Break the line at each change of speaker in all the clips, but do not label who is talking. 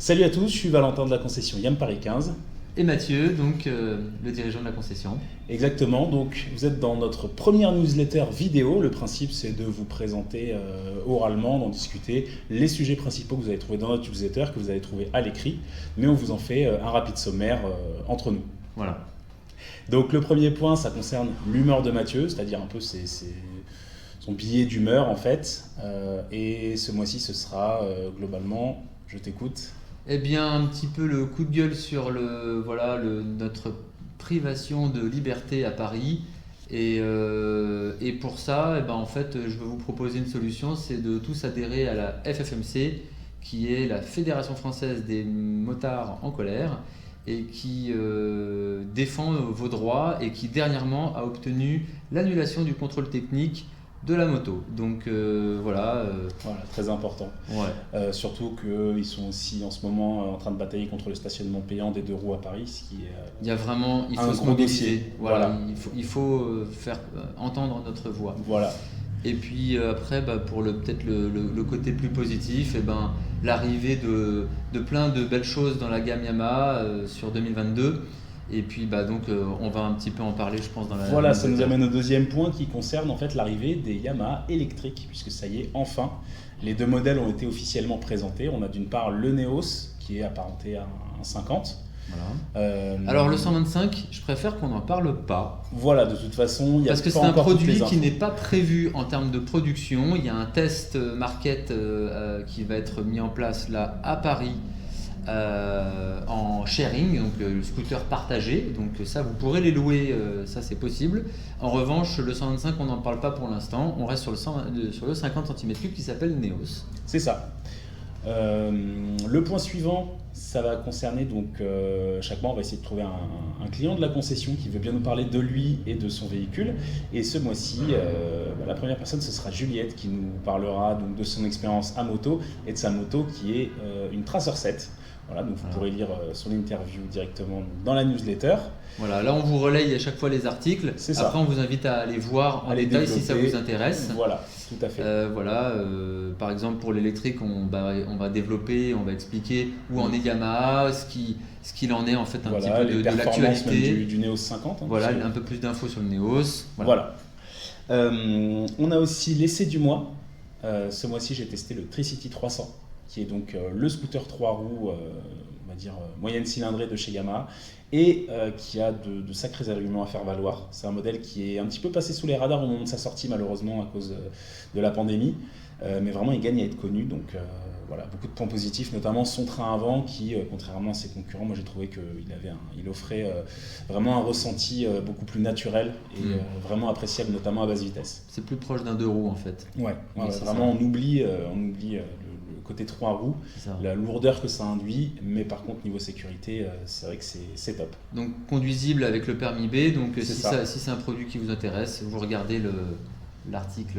Salut à tous, je suis Valentin de la concession YAM Paris 15.
Et Mathieu, donc le dirigeant de la concession.
Exactement, donc vous êtes dans notre première newsletter vidéo. Le principe c'est de vous présenter oralement, d'en discuter les sujets principaux que vous allez trouver dans notre newsletter, que vous allez trouver à l'écrit, mais on vous en fait un rapide sommaire entre nous.
Voilà.
Donc le premier point, ça concerne l'humeur de Mathieu, c'est-à-dire un peu son billet d'humeur en fait. Et ce mois-ci ce sera globalement, je t'écoute.
Eh bien, un petit peu le coup de gueule sur notre privation de liberté à Paris. Et pour ça, en fait, je veux vous proposer une solution, c'est de tous adhérer à la FFMC, qui est la Fédération française des motards en colère, et qui défend vos droits et qui dernièrement a obtenu l'annulation du contrôle technique de la moto. Donc voilà,
très important.
Ouais.
Surtout qu'ils sont aussi en ce moment en train de batailler contre le stationnement payant des deux roues à Paris, ce qui est
il y a vraiment, il faut se mobiliser. Voilà. Il faut faire entendre notre voix.
Voilà.
Et puis après, pour peut-être le côté plus positif, l'arrivée de plein de belles choses dans la gamme Yamaha sur 2022. Et puis on va un petit peu en parler, je pense, dans la...
Voilà, ça nous amène au deuxième point qui concerne en fait l'arrivée des Yamaha électriques, puisque ça y est, enfin, les deux modèles ont été officiellement présentés. On a d'une part le Neos, qui est apparenté à un 50.
Voilà. Alors le 125, je préfère qu'on n'en parle pas.
Voilà, de toute façon, il y a
parce que c'est un produit qui n'est pas prévu en termes de production. Il y a un test market qui va être mis en place là à Paris. En sharing, donc le scooter partagé, donc ça vous pourrez les louer, ça c'est possible. En revanche, le 125 on n'en parle pas pour l'instant, on reste sur le 50 cm3 qui s'appelle Neos.
C'est ça. Le point suivant, ça va concerner donc chaque mois on va essayer de trouver un client de la concession qui veut bien nous parler de lui et de son véhicule, et ce mois-ci la première personne ce sera Juliette qui nous parlera donc de son expérience à moto et de sa moto qui est une Tracer 7. Voilà, donc vous pourrez lire son interview directement dans la newsletter.
Voilà, là on vous relaye à chaque fois les articles.
C'est ça.
Après on vous invite à aller voir en détail si ça vous intéresse.
Voilà, tout à fait.
Par exemple pour l'électrique, on va développer, on va expliquer où en est Yamaha, ce qu'il en est en fait un petit peu de l'actualité.
Du Neos 50.
Voilà, un peu plus d'infos sur le Neos.
Voilà. On a aussi l'essai du mois. Ce mois-ci j'ai testé le Tricity 300. Qui est donc le scooter 3 roues, on va dire moyenne cylindrée de chez Yamaha, et qui a de sacrés arguments à faire valoir. C'est un modèle qui est un petit peu passé sous les radars au moment de sa sortie, malheureusement, à cause de la pandémie, mais vraiment il gagne à être connu, donc voilà, beaucoup de points positifs, notamment son train avant, qui, contrairement à ses concurrents, moi j'ai trouvé qu'il offrait vraiment un ressenti beaucoup plus naturel et vraiment appréciable, notamment à basse vitesse.
C'est plus proche d'un 2 roues en fait.
Ouais, vraiment on oublie côté 3 roues, la lourdeur que ça induit, mais par contre niveau sécurité, c'est vrai que c'est top.
Donc conduisible avec le permis B, donc si c'est un produit qui vous intéresse, vous regardez l'article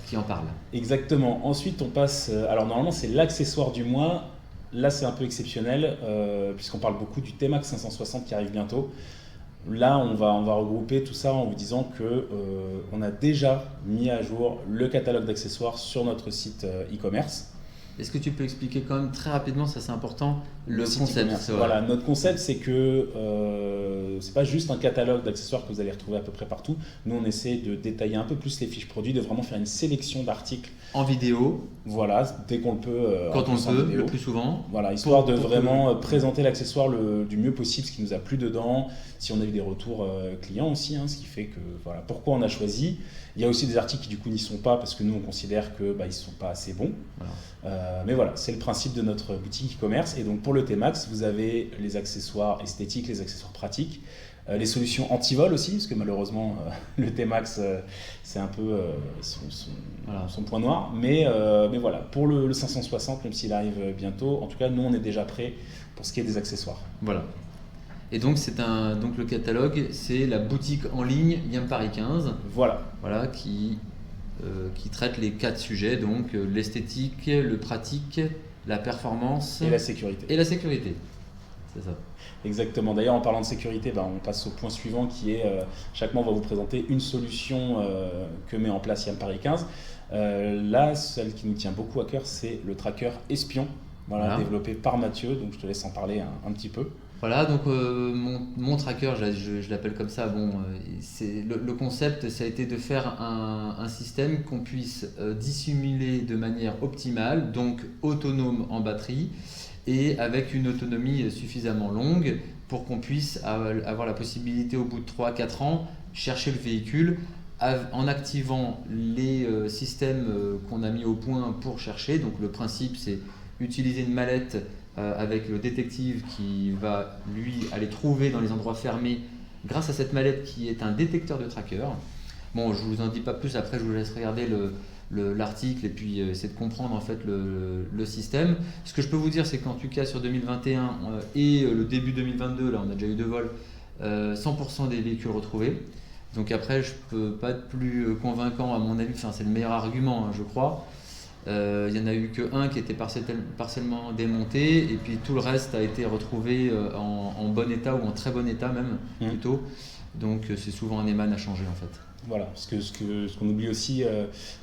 qui en parle.
Exactement. Ensuite on passe, alors normalement c'est l'accessoire du mois, là c'est un peu exceptionnel, puisqu'on parle beaucoup du T-Max 560 qui arrive bientôt. Là, on va regrouper tout ça en vous disant que on a déjà mis à jour le catalogue d'accessoires sur notre site e-commerce.
Est-ce que tu peux expliquer quand même très rapidement, ça c'est important, le concept?
Voilà, notre concept c'est que c'est pas juste un catalogue d'accessoires que vous allez retrouver à peu près partout. Nous on essaie de détailler un peu plus les fiches produits, de vraiment faire une sélection d'articles.
En vidéo.
Voilà, dès qu'on le peut.
Quand on le peut, le plus souvent.
Voilà, histoire de vraiment présenter l'accessoire du mieux possible, ce qui nous a plu dedans, si on a eu des retours clients aussi, ce qui fait que voilà, pourquoi on a choisi. Il y a aussi des articles qui du coup n'y sont pas parce que nous on considère que ils sont pas assez bons. Voilà. Mais voilà, c'est le principe de notre boutique e-commerce. Et donc pour le T-Max, vous avez les accessoires esthétiques, les accessoires pratiques, les solutions anti-vol aussi, parce que malheureusement le T-Max c'est un peu son point noir. Mais voilà, pour le 560, même s'il arrive bientôt, en tout cas nous on est déjà prêts pour ce qui est des accessoires.
Voilà. Et donc donc le catalogue, c'est la boutique en ligne YAM Paris 15.
Voilà
qui traite les 4 sujets, donc l'esthétique, le pratique, la performance
et la sécurité.
C'est ça.
Exactement. D'ailleurs, en parlant de sécurité, on passe au point suivant qui est chaque mois on va vous présenter une solution que met en place YAM Paris 15. Là, celle qui nous tient beaucoup à cœur, c'est le tracker espion. voilà, développé par Mathieu, donc je te laisse en parler un petit peu.
Voilà, donc mon tracker, je l'appelle comme ça, bon, le concept, ça a été de faire un système qu'on puisse dissimuler de manière optimale, donc autonome en batterie, et avec une autonomie suffisamment longue pour qu'on puisse avoir la possibilité au bout de 3-4 ans chercher le véhicule en activant les systèmes qu'on a mis au point pour chercher. Donc le principe, c'est utiliser une mallette avec le détective qui va lui aller trouver dans les endroits fermés grâce à cette mallette qui est un détecteur de tracker. Bon, je vous en dis pas plus, après je vous laisse regarder l'article et puis essayer de comprendre en fait le système. Ce que je peux vous dire, c'est qu'en tout cas sur 2021 et le début 2022, là on a déjà eu 2 vols, 100% des véhicules retrouvés. Donc après, je peux pas être plus convaincant à mon avis, enfin, c'est le meilleur argument, hein, je crois. Il n'y en a eu qu'un qui était partiellement démonté et puis tout le reste a été retrouvé en bon état ou en très bon état même plutôt. Donc c'est souvent un Eman à changer en fait.
Voilà, ce qu'on oublie aussi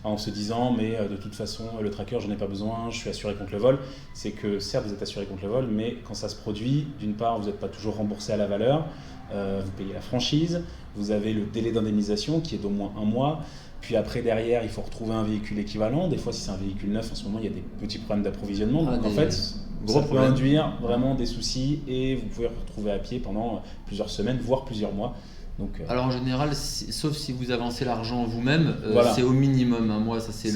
en se disant mais de toute façon le tracker j'en ai pas besoin, je suis assuré contre le vol, c'est que certes vous êtes assuré contre le vol, mais quand ça se produit, d'une part vous n'êtes pas toujours remboursé à la valeur, vous payez la franchise, vous avez le délai d'indemnisation qui est d'au moins 1 mois, puis après derrière il faut retrouver un véhicule équivalent, des fois si c'est un véhicule neuf en ce moment il y a des petits problèmes d'approvisionnement, donc en fait ça peut induire vraiment des soucis et vous pouvez retrouver à pied pendant plusieurs semaines voire plusieurs mois. Donc,
alors en général, sauf si vous avancez l'argent vous-même, c'est au minimum 1 mois, ça c'est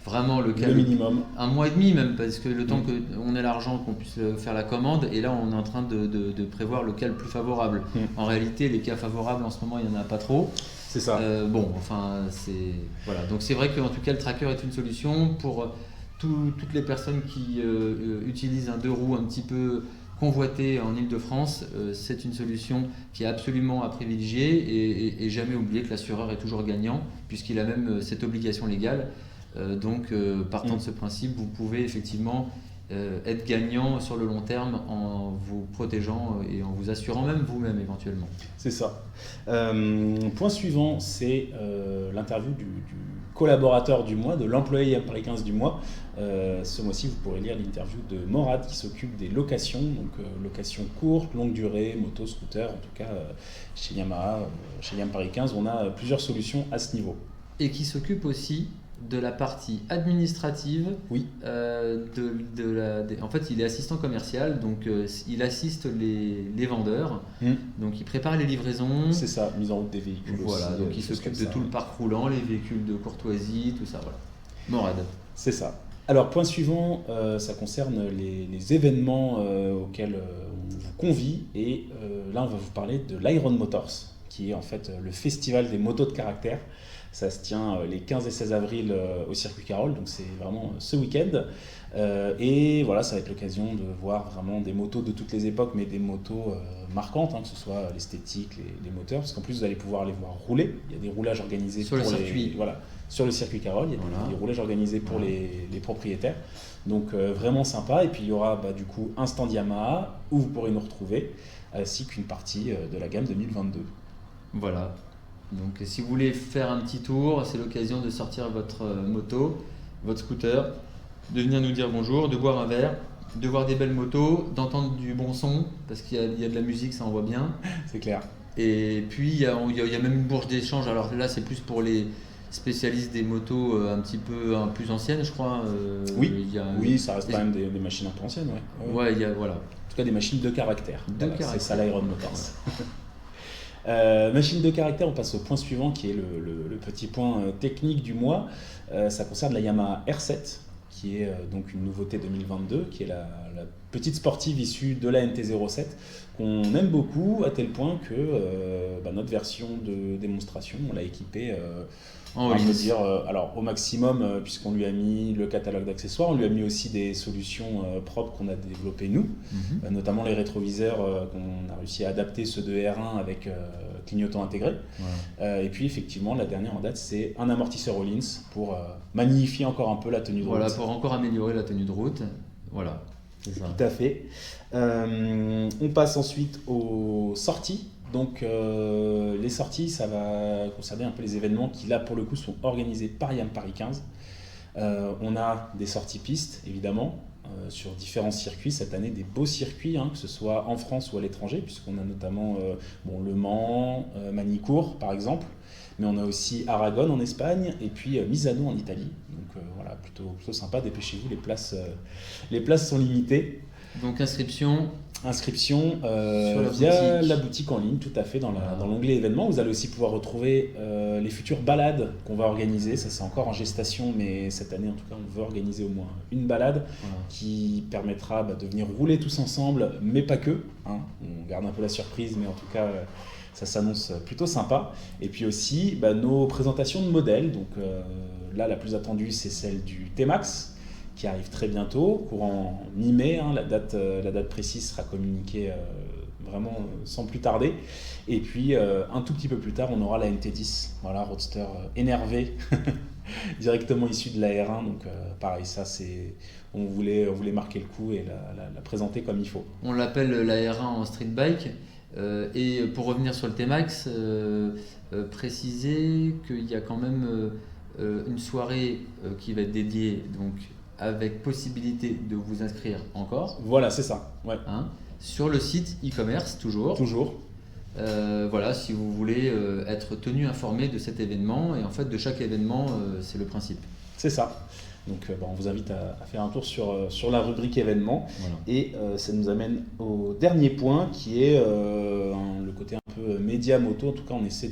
vraiment le cas.
Le minimum.
1 mois et demi même, parce que le temps qu'on ait l'argent, qu'on puisse faire la commande, et là on est en train de prévoir le cas le plus favorable. En réalité, les cas favorables en ce moment, il n'y en a pas trop.
C'est ça.
Voilà. Donc c'est vrai qu'en tout cas, le tracker est une solution pour toutes les personnes qui utilisent un 2 roues un petit peu convoité en Ile-de-France, c'est une solution qui est absolument à privilégier et jamais oublier que l'assureur est toujours gagnant puisqu'il a même cette obligation légale. Partant de ce principe, vous pouvez effectivement être gagnant sur le long terme en vous protégeant et en vous assurant même vous-même éventuellement.
C'est ça. Point suivant, c'est l'interview du collaborateur du mois, de l'employé Paris 15 du mois. Ce mois-ci, vous pourrez lire l'interview de Morad qui s'occupe des locations, donc locations courtes, longue durée, moto, scooter, en tout cas chez Yamaha, chez Yam Paris 15, on a plusieurs solutions à ce niveau.
Et qui s'occupe aussi de la partie administrative.
Oui.
En fait, il est assistant commercial, donc il assiste les vendeurs. Donc il prépare les livraisons.
C'est ça, mise en route des véhicules.
Voilà,
aussi,
donc il s'occupe de tout le parc roulant, les véhicules de courtoisie, tout ça. Voilà. Morad.
C'est ça. Alors, point suivant, ça concerne les événements auxquels on vous convie. Et là, on va vous parler de l'Iron Motors, qui est en fait le festival des motos de caractère. Ça se tient les 15 et 16 avril au circuit Carole, donc c'est vraiment ce week-end. Et voilà, ça va être l'occasion de voir vraiment des motos de toutes les époques, mais des motos marquantes, que ce soit l'esthétique, les moteurs, parce qu'en plus vous allez pouvoir les voir rouler. Il y a des roulages organisés
sur le circuit.
Sur le circuit Carole, il y a des roulages organisés pour les propriétaires. Donc vraiment sympa. Et puis il y aura du coup un stand Yamaha où vous pourrez nous retrouver, ainsi qu'une partie de la gamme 2022.
Voilà. Donc si vous voulez faire un petit tour, c'est l'occasion de sortir votre moto, votre scooter, de venir nous dire bonjour, de boire un verre, de voir des belles motos, d'entendre du bon son, parce qu'il y a de la musique, ça envoie bien.
C'est clair.
Et puis il y a même une bourse d'échange, alors là c'est plus pour les spécialistes des motos un petit peu plus anciennes, je crois.
Oui, ça reste quand même des machines un peu anciennes.
Ouais, voilà.
En tout cas des machines de caractère. C'est ça l'Iron Motors.
Voilà.
Machine de caractère, on passe au point suivant qui est le petit point technique du mois. Ça concerne la Yamaha R7 qui est donc une nouveauté 2022, qui est la petite sportive issue de la NT07 qu'on aime beaucoup à tel point que notre version de démonstration, on l'a équipée alors au maximum, puisqu'on lui a mis le catalogue d'accessoires, on lui a mis aussi des solutions propres qu'on a développées nous, notamment les rétroviseurs qu'on a réussi à adapter, ceux de R1 avec clignotant intégré. Et puis effectivement, la dernière en date, c'est un amortisseur Öhlins pour magnifier encore un peu la tenue de route.
Voilà, pour encore améliorer la tenue de route. Voilà. C'est ça.
Tout à fait. On passe ensuite aux sorties. Donc les sorties, ça va concerner un peu les événements qui là pour le coup sont organisés par Yam Paris 15. On a des sorties pistes évidemment, sur différents circuits cette année, des beaux circuits, que ce soit en France ou à l'étranger, puisqu'on a notamment Le Mans, Manicourt par exemple, mais on a aussi Aragon en Espagne et puis Misano en Italie. Donc voilà, plutôt sympa, dépêchez-vous, les places sont limitées.
Donc inscription
via la boutique en ligne, tout à fait, dans l'onglet événements. Vous allez aussi pouvoir retrouver les futures balades qu'on va organiser. Ça, c'est encore en gestation, mais cette année, en tout cas, on veut organiser au moins une balade qui permettra de venir rouler tous ensemble, mais pas que. On garde un peu la surprise, mais en tout cas, ça s'annonce plutôt sympa. Et puis aussi, nos présentations de modèles. Donc là, la plus attendue, c'est celle du T-Max, qui arrive très bientôt, courant mi-mai. La date précise sera communiquée vraiment sans plus tarder. Et puis un tout petit peu plus tard, on aura la NT10, roadster énervé, directement issu de la R1. Donc pareil, ça on voulait marquer le coup et la présenter comme il faut.
On l'appelle la R1 en street bike. Et pour revenir sur le T-Max, préciser qu'il y a quand même une soirée qui va être dédiée, donc avec possibilité de vous inscrire encore.
Voilà, c'est ça. Ouais.
Sur le site e-commerce, toujours. Voilà, si vous voulez être tenu informé de cet événement, et en fait de chaque événement, c'est le principe.
C'est ça. Donc on vous invite à faire un tour sur la rubrique événements. Voilà. Et ça nous amène au dernier point qui est le côté un peu média moto. En tout cas, on va essayer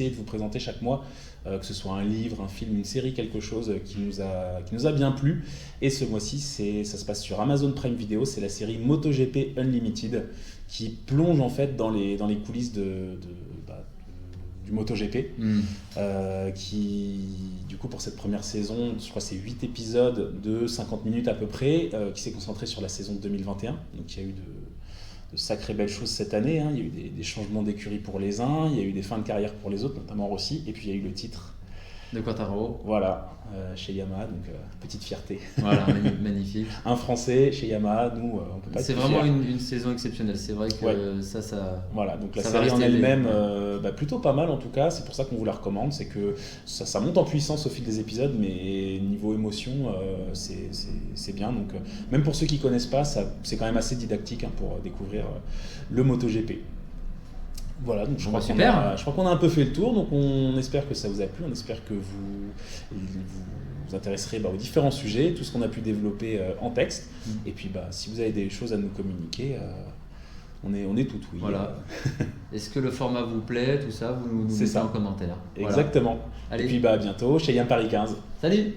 de vous présenter chaque mois, que ce soit un livre, un film, une série, quelque chose qui nous a bien plu. Et ce mois-ci, ça se passe sur Amazon Prime Video. C'est la série MotoGP Unlimited qui plonge en fait dans les coulisses du MotoGP, qui du coup pour cette première saison, je crois que c'est 8 épisodes de 50 minutes à peu près, qui s'est concentré sur la saison 2021. Donc il y a eu de sacrées belles choses cette année, il y a eu des changements d'écurie pour les uns, il y a eu des fins de carrière pour les autres, notamment Rossi, et puis il y a eu le titre
de Quartararo.
Voilà, chez Yamaha, donc petite fierté.
Voilà, magnifique.
Un Français chez Yamaha, nous, on peut pas être
C'est vraiment une saison exceptionnelle, c'est vrai que ça...
Voilà, donc la série en elle-même, plutôt pas mal en tout cas, c'est pour ça qu'on vous la recommande, c'est que ça monte en puissance au fil des épisodes, mais niveau émotion, c'est bien. Donc même pour ceux qui connaissent pas, c'est quand même assez didactique pour découvrir le MotoGP. Voilà, donc je crois qu'on a un peu fait le tour, donc on espère que ça vous a plu, on espère que vous intéresserez aux différents sujets, tout ce qu'on a pu développer en texte, et puis si vous avez des choses à nous communiquer, on est tout oui.
Voilà. Est-ce que le format vous plaît, tout ça, vous nous mettez en commentaire.
Exactement.
Voilà.
Et puis à bientôt chez Yam Paris 15.
Salut.